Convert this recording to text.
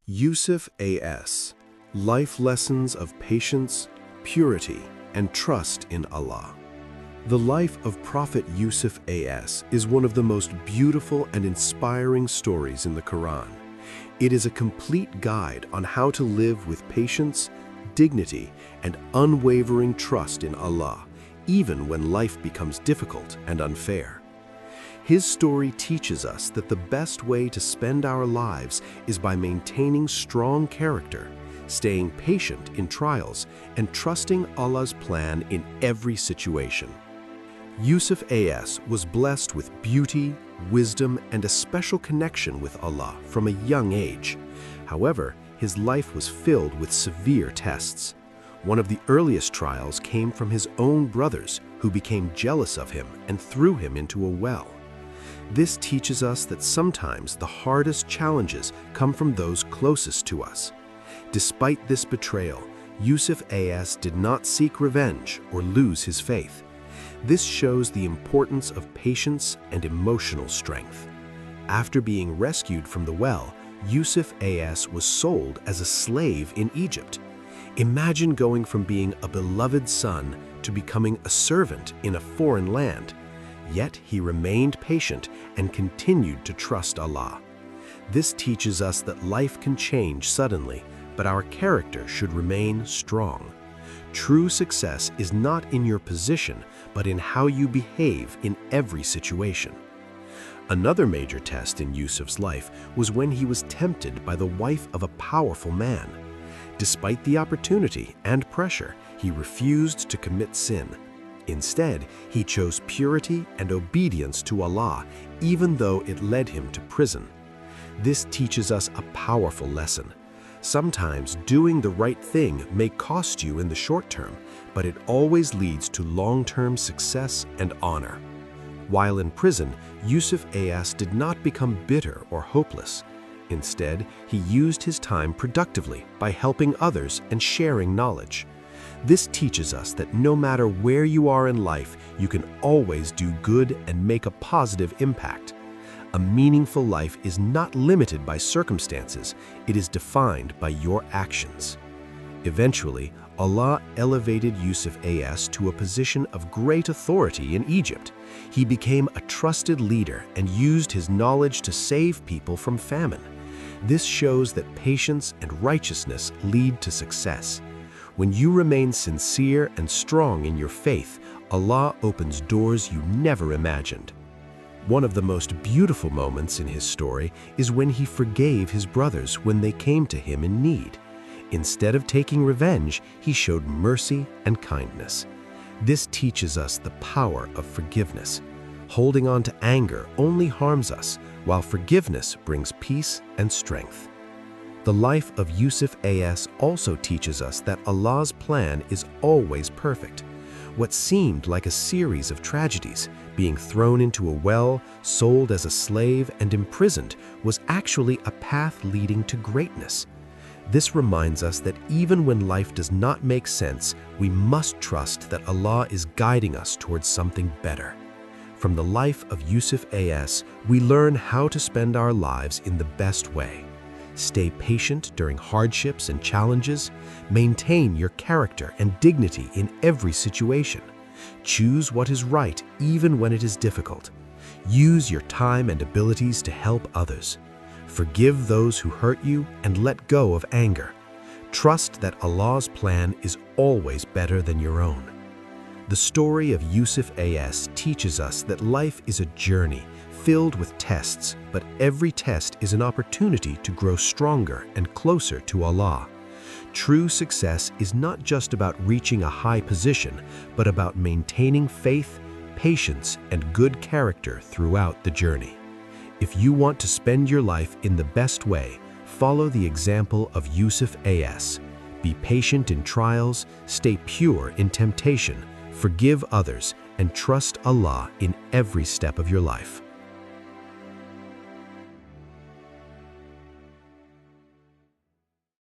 Yusuf A.S. Life Lessons of Patience, Purity, and Trust in Allah. The life of Prophet Yusuf A.S. is one of the most beautiful and inspiring stories in the Qur'an. It is a complete guide on how to live with patience, dignity, and unwavering trust in Allah, even when life becomes difficult and unfair. His story teaches us that the best way to spend our lives is by maintaining strong character, staying patient in trials, and trusting Allah's plan in every situation. Yusuf A.S. was blessed with beauty, wisdom, and a special connection with Allah from a young age. However, his life was filled with severe tests. One of the earliest trials came from his own brothers, who became jealous of him and threw him into a well. This teaches us that sometimes the hardest challenges come from those closest to us. Despite this betrayal, Yusuf A.S. did not seek revenge or lose his faith. This shows the importance of patience and emotional strength. After being rescued from the well, Yusuf A.S. was sold as a slave in Egypt. Imagine going from being a beloved son to becoming a servant in a foreign land. Yet he remained patient and continued to trust Allah. This teaches us that life can change suddenly, but our character should remain strong. True success is not in your position, but in how you behave in every situation. Another major test in Yusuf's life was when he was tempted by the wife of a powerful man. Despite the opportunity and pressure, he refused to commit sin. Instead, he chose purity and obedience to Allah, even though it led him to prison. This teaches us a powerful lesson. Sometimes doing the right thing may cost you in the short term, but it always leads to long-term success and honor. While in prison, Yusuf A.S. did not become bitter or hopeless. Instead, he used his time productively by helping others and sharing knowledge. This teaches us that no matter where you are in life, you can always do good and make a positive impact. A meaningful life is not limited by circumstances, it is defined by your actions. Eventually, Allah elevated Yusuf A.S. to a position of great authority in Egypt. He became a trusted leader and used his knowledge to save people from famine. This shows that patience and righteousness lead to success. When you remain sincere and strong in your faith, Allah opens doors you never imagined. One of the most beautiful moments in his story is when he forgave his brothers when they came to him in need. Instead of taking revenge, he showed mercy and kindness. This teaches us the power of forgiveness. Holding on to anger only harms us, while forgiveness brings peace and strength. The life of Yusuf A.S. also teaches us that Allah's plan is always perfect. What seemed like a series of tragedies, being thrown into a well, sold as a slave, and imprisoned, was actually a path leading to greatness. This reminds us that even when life does not make sense, we must trust that Allah is guiding us towards something better. From the life of Yusuf A.S., we learn how to spend our lives in the best way. Stay patient during hardships and challenges. Maintain your character and dignity in every situation. Choose what is right even when it is difficult. Use your time and abilities to help others. Forgive those who hurt you and let go of anger. Trust that Allah's plan is always better than your own. The story of Yusuf A.S. teaches us that life is a journey filled with tests, but every test is an opportunity to grow stronger and closer to Allah. True success is not just about reaching a high position, but about maintaining faith, patience, and good character throughout the journey. If you want to spend your life in the best way, follow the example of Yusuf A.S. Be patient in trials, stay pure in temptation, forgive others, and trust Allah in every step of your life.